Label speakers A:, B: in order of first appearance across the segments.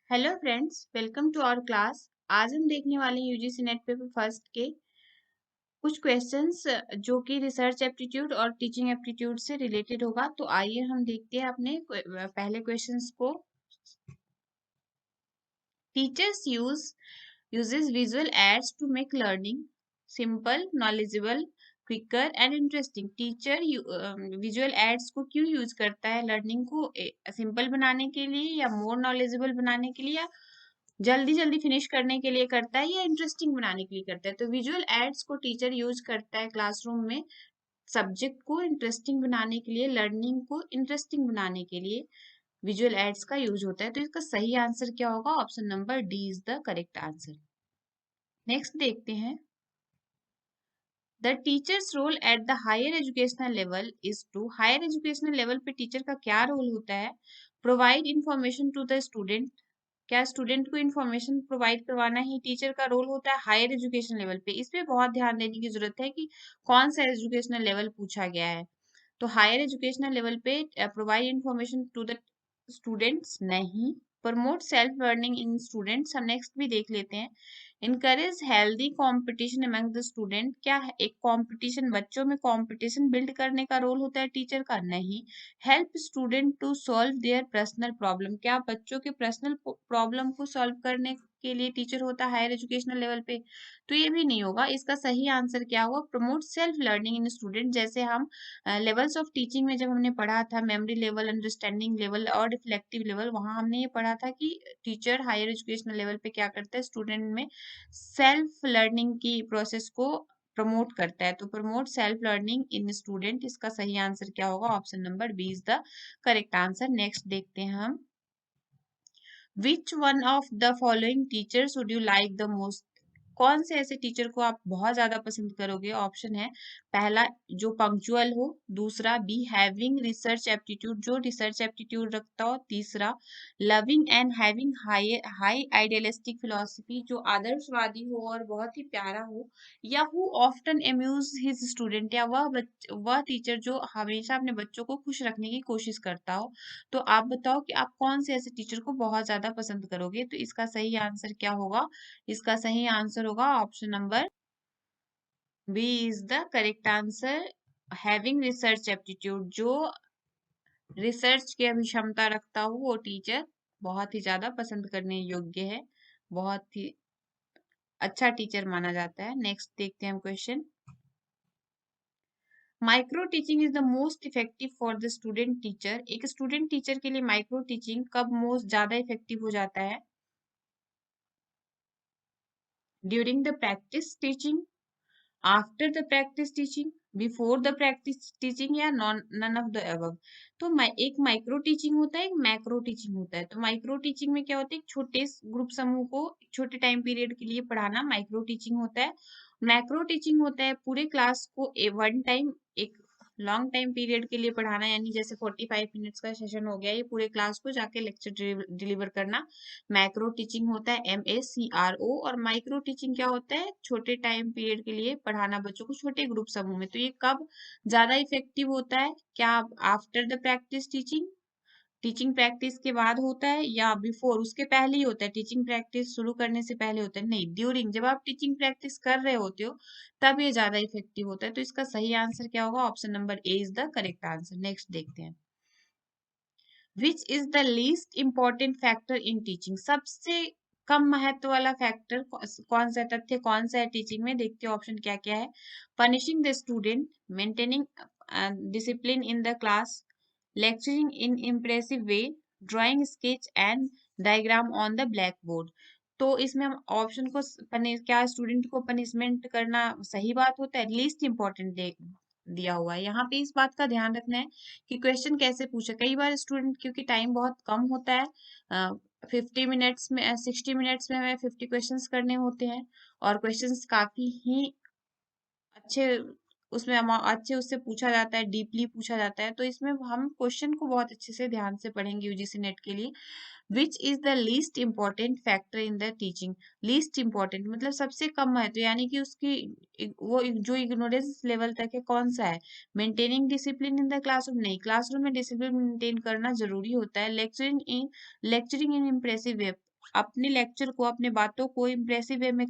A: Hello friends, welcome to our class. आज हम देखने वाले हैं यूजीसी नेट पेपर फर्स्ट के कुछ क्वेश्चंस जो कि रिसर्च एप्टीट्यूड और टीचिंग एप्टीट्यूड से रिलेटेड होगा। तो आइए हम देखते हैं अपने पहले क्वेश्चंस को। Teachers uses visual aids to make learning simple, knowledgeable, quicker and interesting। Teacher visual aids को क्यों यूज करता है? लर्निंग को सिंपल बनाने के लिए, या मोर नॉलेजेबल बनाने के लिए, या जल्दी जल्दी फिनिश करने के लिए करता है, या इंटरेस्टिंग बनाने के लिए करता है? तो विजुअल एड्स को टीचर यूज करता है क्लासरूम में सब्जेक्ट को इंटरेस्टिंग बनाने के लिए, लर्निंग को इंटरेस्टिंग बनाने के लिए विजुअल एड्स का यूज होता है। तो इसका सही आंसर क्या होगा? Option number D is the correct answer. Next देखते हैं। The teacher's role at the higher educational level is to. Higher educational level पे टीचर का क्या रोल होता है? Provide information to the student. क्या स्टूडेंट को इन्फॉर्मेशन प्रोवाइड करवाना ही टीचर का रोल होता है हायर एजुकेशन लेवल पे? इस पे बहुत ध्यान देने की जरूरत है कि कौन सा एजुकेशनल लेवल पूछा गया है। तो हायर एजुकेशनल लेवल पे provide information to the students नहीं। Promote self learning in students, हम नेक्स्ट भी देख लेते हैं। Encourage healthy competition among the student, क्या एक कंपटीशन, बच्चों में कंपटीशन बिल्ड करने का रोल होता है टीचर का? नहीं। Help student to solve their personal problem, क्या बच्चों के पर्सनल प्रॉब्लम को सॉल्व करने के लिए टीचर होता है हायर एजुकेशनल लेवल पे? तो ये भी नहीं होगा। इसका सही आंसर क्या होगा? Promote self learning in student. जैसे हम लेवल्स ऑफ टीचिंग में जब हमने पढ़ा था, मेमोरी लेवल, अंडरस्टैंडिंग लेवल और रिफ्लेक्टिव लेवल, वहां हमने ये पढ़ा था कि टीचर हायर एजुकेशनल लेवल पे क्या करता है? स्टूडेंट में सेल्फ लर्निंग की प्रोसेस को प्रमोट करता है। तो promote self learning in student, इसका सही आंसर क्या होगा? Option number B is the correct answer. Next देखते हैं हम। Which one of the following teachers would you like the most? कौन से ऐसे टीचर को आप बहुत ज्यादा पसंद करोगे? ऑप्शन है पहला, जो पंक्चुअल हो। दूसरा, बी हैविंग रिसर्च एप्टीट्यूड, जो रिसर्च एप्टीट्यूड रखता हो। तीसरा, loving and having high high idealistic philosophy, जो आदर्शवादी हो और बहुत ही प्यारा हो। या who often amuse his student, या वह टीचर जो हमेशा अपने बच्चों को खुश रखने की कोशिश करता हो। तो आप बताओ कि आप कौन से ऐसे टीचर को बहुत ज्यादा पसंद करोगे? तो इसका सही आंसर क्या होगा? इसका सही आंसर होगा option number B is the correct answer. Having research aptitude, जो रिसर्च की अभिक्षमता रखता हो वो टीचर बहुत ही ज्यादा पसंद करने योग्य है, बहुत ही अच्छा टीचर माना जाता है। नेक्स्ट देखते हैं हम question. Micro teaching is the most effective for the student teacher. एक स्टूडेंट टीचर के लिए माइक्रो टीचिंग कब मोस्ट ज्यादा इफेक्टिव हो जाता है? During the practice teaching, after the practice teaching, before the practice teaching, या नन ऑफ द अबव। तो एक माइक्रो टीचिंग होता है, एक मैक्रो टीचिंग होता है। तो माइक्रो टीचिंग में क्या होता है? एक छोटे ग्रुप समूह को छोटे टाइम पीरियड के लिए पढ़ाना माइक्रो टीचिंग होता है। मैक्रो टीचिंग होता है पूरे क्लास को वन टाइम, एक लॉन्ग टाइम पीरियड के लिए पढ़ाना, यानी जैसे 45 मिनट्स का सेशन हो गया, ये पूरे क्लास को जाके लेक्चर डिलीवर करना मैक्रो टीचिंग होता है, MACRO। और माइक्रो टीचिंग क्या होता है? छोटे टाइम पीरियड के लिए पढ़ाना बच्चों को छोटे ग्रुप समूह में। तो ये कब ज्यादा इफेक्टिव होता है? क्या after the practice teaching, teaching practice के बाद होता है, या बिफोर, उसके पहले ही होता है, टीचिंग प्रैक्टिस शुरू करने से पहले होता है? नहीं, ड्यूरिंग, जब आप टीचिंग प्रैक्टिस कर रहे होते हो तब ये ज्यादा इफेक्टिव होता है। तो इसका सही आंसर क्या होगा? Option number A is the correct answer. Next देखते हैं। Which is the least important factor in teaching? सबसे कम महत्व वाला फैक्टर कौन सा तथ्य, कौन सा है टीचिंग में? देखते हैं ऑप्शन क्या क्या है। Punishing the student, maintaining discipline in the class, lecturing in impressive way, drawing sketch and diagram on the blackboard। तो इसमें हम ऑप्शन को क्या स्टूडेंट को पनिशमेंट करना सही बात होता है? लीस्ट इंपॉर्टेंट दिया हुआ है। यहाँ पे इस बात का ध्यान रखना है कि क्वेश्चन कैसे पूछे। कई बार स्टूडेंट, क्योंकि टाइम बहुत कम होता है, 50 मिनट्स में 60 मिनट्स में हमें 50 क्वेश्चंस करने होते हैं, और क्वेश्चंस काफी ही अच्छे, उसमें अच्छे उससे पूछा जाता है, डीपली पूछा जाता है। तो इसमें हम क्वेश्चन को बहुत अच्छे से ध्यान से पढ़ेंगे यूजीसी नेट के लिए। Which is the least important factor in the teaching? Least important मतलब सबसे कम है, तो यानी कि उसकी वो जो इग्नोरेंस लेवल तक है, कौन सा है? Maintaining discipline in the classroom, नहीं, क्लासरूम में डिसिप्लिन मेंटेन करना जरूरी होता है। लेक्चरिंग इन इम्प्रेसिव वे, अपने लेक्चर को, अपने बातों को इम्प्रेसिव वे में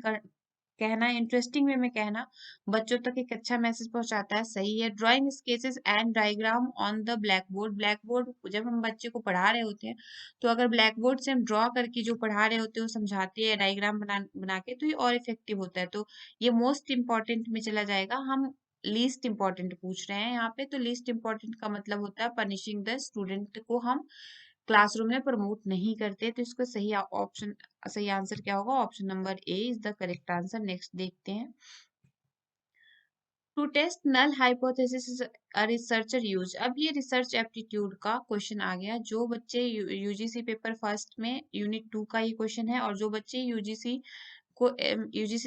A: कहना, इंटरेस्टिंग वे में कहना बच्चों तक एक अच्छा मैसेज पहुंचाता है, सही है। Drawing sketches and diagram on the black board, black board जब हम बच्चे को पढ़ा रहे होते हैं तो अगर ब्लैक बोर्ड से हम ड्रॉ करके जो पढ़ा रहे होते हैं वो समझाते हैं डायग्राम बना के, तो ये और इफेक्टिव होता है। तो ये मोस्ट इंपॉर्टेंट में चला जाएगा। हम लीस्ट इंपॉर्टेंट पूछ रहे हैं यहाँ पे, तो लीस्ट इंपॉर्टेंट का मतलब होता है पनिशिंग द स्टूडेंट को हम क्लासरूम में प्रमोट नहीं करते। तो इसका सही आंसर क्या होगा? Option number A is the correct answer. Next देखते हैं। To test null hypothesis a researcher use. अब ये रिसर्च एप्टीट्यूड का क्वेश्चन आ गया। जो बच्चे यूजीसी पेपर फर्स्ट में यूनिट 2 का ये क्वेश्चन है, और जो बच्चे यूजीसी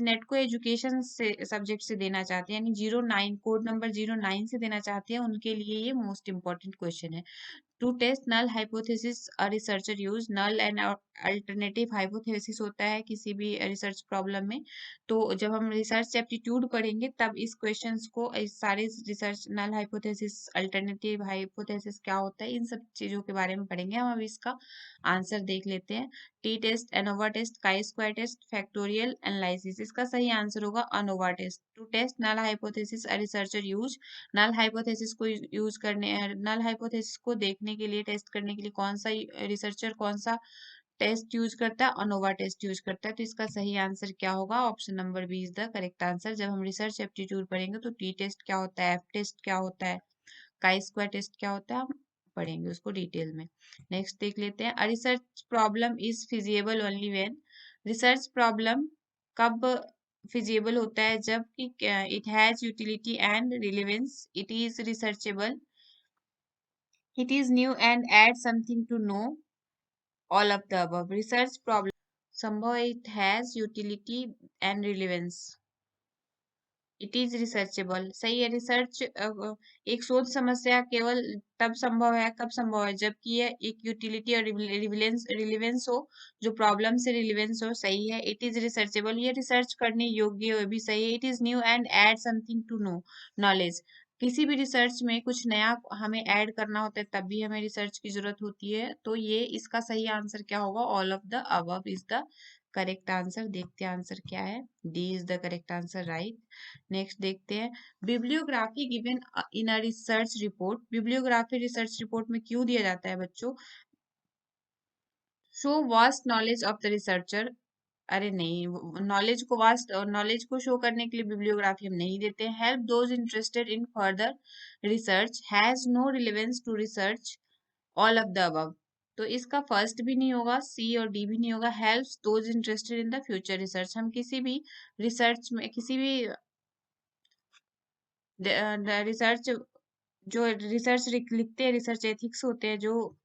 A: नेट को एजुकेशन से सब्जेक्ट से देना चाहते हैं, यानी 09 कोड नंबर 09 से देना चाहते हैं, उनके लिए ये मोस्ट इंपॉर्टेंट क्वेश्चन है। To test null hypothesis a researcher use. Null and alternative hypothesis होता है किसी भी रिसर्च प्रॉब्लम में। तो जब हम रिसर्च एप्टीट्यूड पढ़ेंगे तब इस क्वेश्चंस को, इस सारे research null hypothesis, alternative hypothesis क्या होता है, इन सब चीजों के बारे में पढ़ेंगे। हम अब इसका आंसर देख लेते हैं। T test, ANOVA test, chi square test, factorial analysis. इसका सही आंसर होगा ANOVA test. To test null hypothesis a researcher use. Null hypothesis को यूज करने, नल हाइपोथेसिस को देखने के लिए, टेस्ट करने के लिए कौन सा रिसर्चर कौन सा टेस्ट यूज करता है? अनोवा टेस्ट यूज करता है। तो इसका सही आंसर क्या होगा? Option number B is the correct answer. जब हम रिसर्च एप्टीट्यूड पढ़ेंगे तो टी टेस्ट क्या होता है, एफ टेस्ट क्या होता है, काई स्क्वायर टेस्ट क्या होता है, हम पढ़ेंगे उसको डिटेल में। नेक्स्ट देख लेते हैं। A research problem is feasible only when. Research problem कब फिजिएबल होता है? जब it has utility and relevance, it is researchable, it is new and add something to know, all of the above. Research problem संभव है, it has utility and relevance, it is researchable, सही है। Research एक शोध समस्या केवल तब संभव है, कब संभव है? जबकि यह एक यूटिलिटी और रिलेवेंस हो, जो प्रॉब्लम से रिलेवेंस हो, सही है। इट इज रिसर्चेबल, ये रिसर्च करने योग्य हो, भी सही है। It is new and add something to know, knowledge. किसी भी रिसर्च में कुछ नया हमें ऐड करना होता है तब भी हमें रिसर्च की जरूरत होती है। तो ये इसका सही आंसर क्या होगा? All of the above is the correct answer. देखते हैं आंसर क्या है। D is the correct answer, right. Next देखते हैं। Bibliography given in a research report. Bibliography research report में क्यों दिया जाता है बच्चों? Show vast knowledge of the researcher. अरे नहीं, नॉलेज को वास्ट और नॉलेज को शो करने के लिए बिब्लियोग्राफी हम नहीं देते हैं। Help those interested in further research, has no relevance to research, all of the above. तो इसका फर्स्ट भी नहीं होगा, सी और डी भी नहीं होगा। Helps those interested in the future research. हम किसी भी रिसर्च में, किसी भी रिसर्च, जो रिसर्च लिखते हैं, रिसर्च एथिक्स होते हैं, जो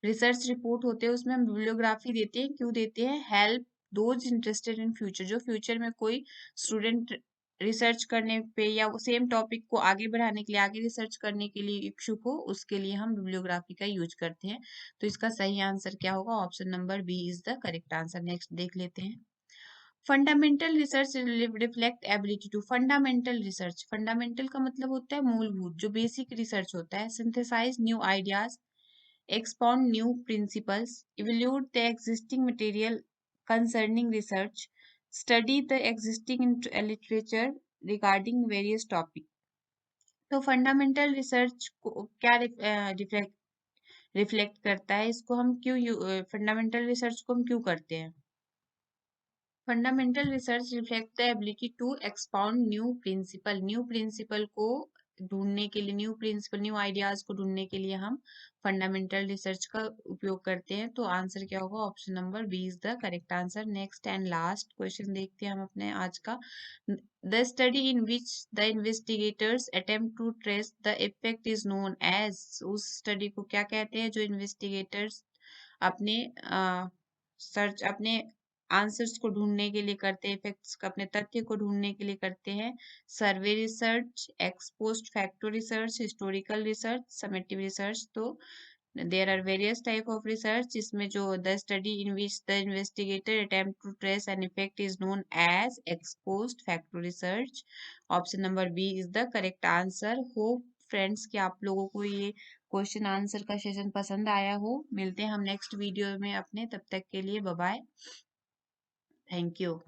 A: रिसर्च रिपोर्ट होते हैं, उसमें हम बिब्लियोग्राफी देते हैं। क्यों देते हैं? Help those interested in future, जो फ्यूचर में कोई स्टूडेंट रिसर्च करने पे या वो सेम टॉपिक को आगे बढ़ाने के लिए, आगे रिसर्च करने के लिए इच्छुक हो, उसके लिए हम बिब्लियोग्राफी का यूज करते हैं। तो इसका सही आंसर क्या होगा? Option number B is the correct answer. Next देख लेते हैं। Fundamental research reflect ability to. Fundamental research, fundamental का मतलब होता है मूलभूत, जो बेसिक रिसर्च होता है। Synthesize new ideas, expound new principles, evaluate the existing material concerning research, study the existing literature regarding various topics। तो फंडामेंटल रिसर्च को क्या रिफ्लेक्ट करता है? इसको हम क्यों, फंडामेंटल रिसर्च को हम क्यों करते हैं? Fundamental research reflect the ability to expound new principle. New principle को ढूंढने के लिए, न्यू प्रिंसिपल, न्यू आइडियाज को ढूंढने के लिए हम फंडामेंटल रिसर्च का उपयोग करते हैं। तो आंसर क्या होगा? Option number B is the correct answer. Next and last question देखते हैं हम अपने आज का। The study in which the investigators attempt to trace the effect is known as. उस स्टडी को क्या कहते हैं जो इन्वेस्टिगेटर्स अपने सर्च, अपने आंसर्स को ढूंढने के लिए करते हैं, इफेक्ट्स का, अपने तथ्य को ढूंढने के लिए करते हैं? Survey research, ex post facto research, historical research, summative research. तो there are various type of research, इसमें जो the study in which the investigator attempt to trace an effect is known as ex post facto research. Option number B is the correct answer. Hope friends कि आप लोगों को ये question answer का session पसंद आया हो। मिलते हैं हम नेक्स्ट वीडियो में अपने, तब तक के लिए बाय बाय। Thank you.